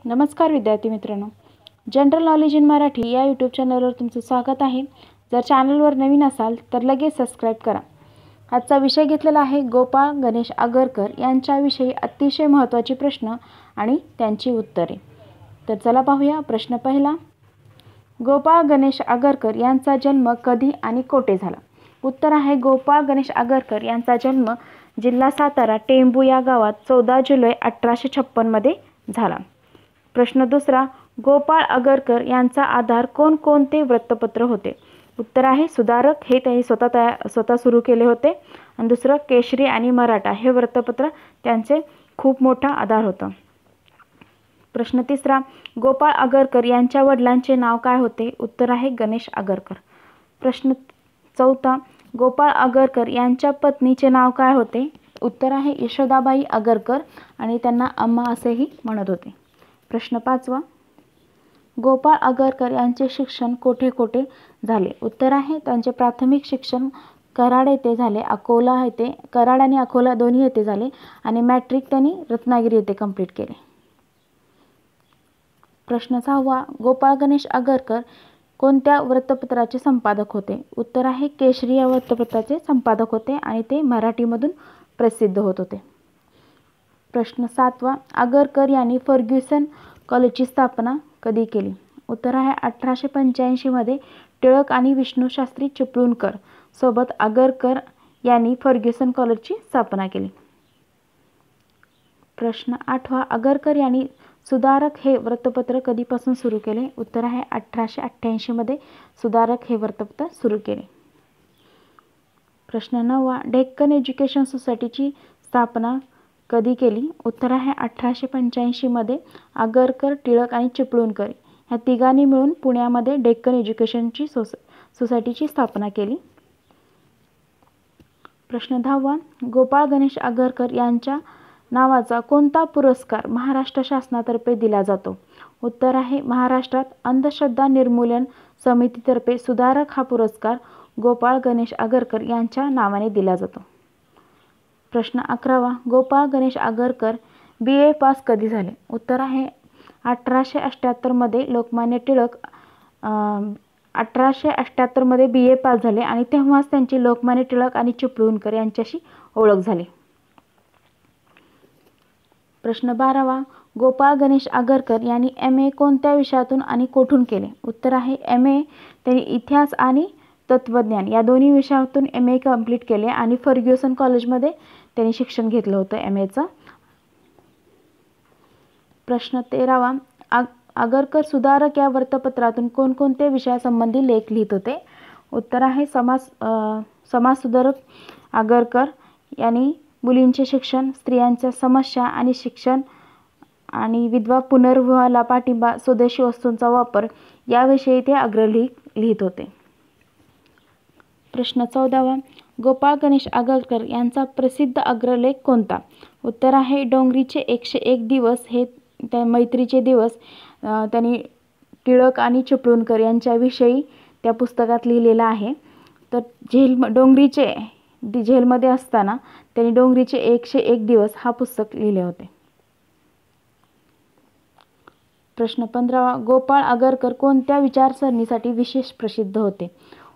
नमस्कार विद्यार्थी मित्रांनो, जनरल नॉलेज इन मराठी या यूट्यूब चॅनलवर तुमचं स्वागत आहे। जर चॅनलवर नवीन असाल तर लगेच सबस्क्राईब करा। आजचा विषय घेतलेला आहे गोपाळ गणेश आगरकर यांच्याविषयी अतिशय महत्त्वाचे प्रश्न आणि त्यांची उत्तरे। तर चला पाहूया। प्रश्न पहिला, गोपाळ गणेश आगरकर यांचा जन्म कधी आणि कोठे झाला? उत्तर आहे गोपाळ गणेश आगरकर यांचा जन्म जिल्हा सातारा टेंभू या गावात 14 जुलै 1856 मध्ये झाला। प्रश्न दुसरा, गोपाळ आगरकर यांचा आधार कोणकोणते वृत्तपत्र होते? उत्तर आहे सुधारक, हे त्यांनी स्वतः सुरू केले होते। आणि दुसरं केशरी आणि मराठा हे वृत्तपत्र त्यांचे खूप मोठा आधार होता। प्रश्न तिसरा, गोपाळ आगरकर यांच्या वडिलांचे नाव काय होते? उत्तर आहे गणेश आगरकर। प्रश्न चौथा, गोपाळ आगरकर यांच्या पत्नीचे नाव काय होते? उत्तर आहे यशोदाबाई आगरकर आणि त्यांना अम्मा असेही म्हणत होते। प्रश्न पाचवा, गोपाळ आगरकर यांचे शिक्षण कोठे कोठे झाले? उत्तर आहे त्यांचे प्राथमिक शिक्षण कराड येथे झाले, अकोला येथे, कराड आणि अकोला दोन्ही येथे झाले आणि मॅट्रिक त्यांनी रत्नागिरी येथे कंप्लीट केले। प्रश्न सहावा, गोपाळ गणेश आगरकर कोणत्या वृत्तपत्राचे संपादक होते? उत्तर आहे केशरी या वृत्तपत्राचे संपादक होते आणि ते मराठीमधून प्रसिद्ध होत होते। प्रश्न सातवा, आगरकर यांनी फर्ग्युसन कॉलेजची स्थापना कधी केली? उत्तर आहे 1885 मध्ये टिळक आणि विष्णुशास्त्री चिपळूणकर सोबत आगरकर यांनी फर्ग्युसन कॉलेजची स्थापना केली। प्रश्न आठवा, आगरकर यांनी सुधारक हे वृत्तपत्र कधीपासून सुरू केले? उत्तर आहे 1888 मध्ये सुधारक हे वृत्तपत्र सुरू केले। प्रश्न नववा, डेक्कन एज्युकेशन सोसायटीची स्थापना कधी केली? उत्तर आहे 1885 मध्ये आगरकर, टिळक आणि चिपळूणकर ह्या तिघांनी मिळून पुण्यामध्ये डेक्कन एज्युकेशनची सोसायटीची स्थापना केली। प्रश्न 10वा, गोपाळ गणेश आगरकर यांच्या नावाचा कोणता पुरस्कार महाराष्ट्र शासनातर्फे दिला जातो? उत्तर आहे महाराष्ट्रात अंधश्रद्धा निर्मूलन समितीतर्फे सुधारक हा पुरस्कार गोपाळ गणेश आगरकर यांच्या नावाने दिला जातो। प्रश्न 11वा, गोपाळ गणेश आगरकर BA पास कधी झाले? उत्तर आहे 1878 मध्ये लोकमान्य टिळक 1878 मध्ये BA पास झाले आणि तेव्हाच त्यांची लोकमान्य टिळक आणि चिपळूणकर यांच्याशी ओळख झाली। प्रश्न 12वा, गोपाळ गणेश आगरकर यांनी MA कोणत्या विषयातून आणि कोठून केले? उत्तर आहे MA त्यांनी इतिहास आणि तत्वज्ञान या दोन्ही विषयातून MA कंप्लीट केले आणि फर्ग्युसन कॉलेजमध्ये त्यांनी शिक्षण घेतलं होतं MAचं। प्रश्न 13वा, आगरकर सुधारक या वृत्तपत्रातून कोणकोणत्या विषयासंबंधी लेख लिहित होते? उत्तर आहे समाज सुधारक आगरकर यांनी मुलींचे शिक्षण, स्त्रियांच्या समस्या आणि शिक्षण आणि विधवा पुनर्विवाहाला पाठिंबा, स्वदेशी वस्तूंचा वापर याविषयी ते अग्रलेख लिहित होते। प्रश्न 14वा, गोपाळ गणेश आगरकर यांचा प्रसिद्ध अग्रलेख कोणता? उत्तर आहे डोंगरीचे 101 दिवस हे त्या मैत्रीचे दिवस त्यांनी टिळक आणि चिपळूणकर यांच्याविषयी त्या पुस्तकात लिहिलेला आहे। तर जेलमध्ये असताना त्यांनी डोंगरीचे 101 दिवस हा पुस्तक लिहिले होते। प्रश्न 15वा, गोपाळ आगरकर कोणत्या विचारसरणीसाठी विशेष प्रसिद्ध होते?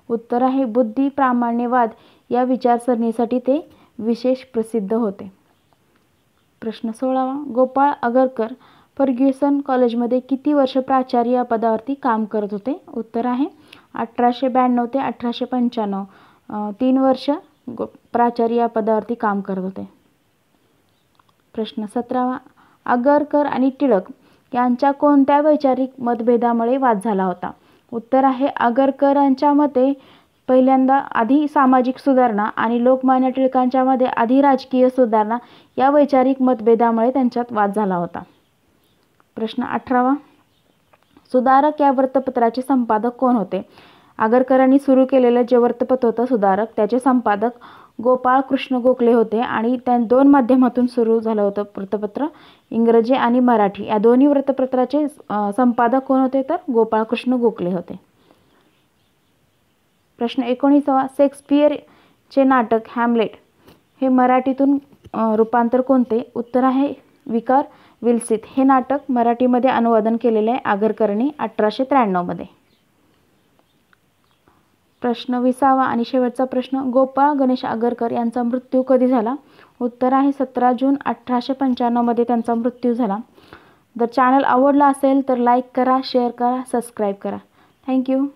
उत्तर आहे बुद्धी प्रामाण्यवाद या विचारसरणीसाठी ते विशेष प्रसिद्ध होते। प्रश्न 16वा, गोपाळ आगरकर फर्ग्युसन कॉलेजमध्ये किती वर्ष प्राचार्य या पदावरती काम करत होते? उत्तर आहे 1892 ते 1895 3 वर्ष प्राचार्य या पदावरती काम करत होते। प्रश्न 17वा, आगरकर आणि टिळक यांच्या कोणत्या वैचारिक मतभेदामुळे वाद झाला होता? उत्तर आहे आगरकरांच्या मते पहिल्यांदा आधी सामाजिक सुधारणा आणि लोकमान्य टिळकांच्या मध्ये आधी राजकीय सुधारणा या वैचारिक मतभेदामुळे त्यांच्यात वाद झाला होता। प्रश्न 18वा, सुधारक या वृत्तपत्राचे संपादक कोण होते? आगरकरांनी सुरू केलेलं जे वृत्तपत्र होतं सुधारक त्याचे संपादक गोपाळ कृष्ण गोखले होते आणि त्या 2 माध्यमातून सुरू झालं होतं वृत्तपत्र, इंग्रजी आणि मराठी या दोन्ही वृत्तपत्राचे संपादक कोण होते? तर गोपाळ कृष्ण गोखले होते। प्रश्न 19वा, शेक्सपियरचे नाटक हॅम्लेट हे मराठीतून रूपांतर कोणते? उत्तर आहे विकार विलसित हे नाटक मराठीमध्ये अनुवादन केलेले आहे आगरकरांनी 1893 मध्ये. प्रश्न 20वा आणि शेवटचा प्रश्न, गोपाळ गणेश आगरकर यांचा मृत्यू कधी झाला? उत्तर आहे 17 जून 1895 मध्ये त्यांचा मृत्यू झाला. जर चॅनल आवडला असेल तर लाईक करा, शेअर करा, सबस्क्राईब करा. थँक्यू.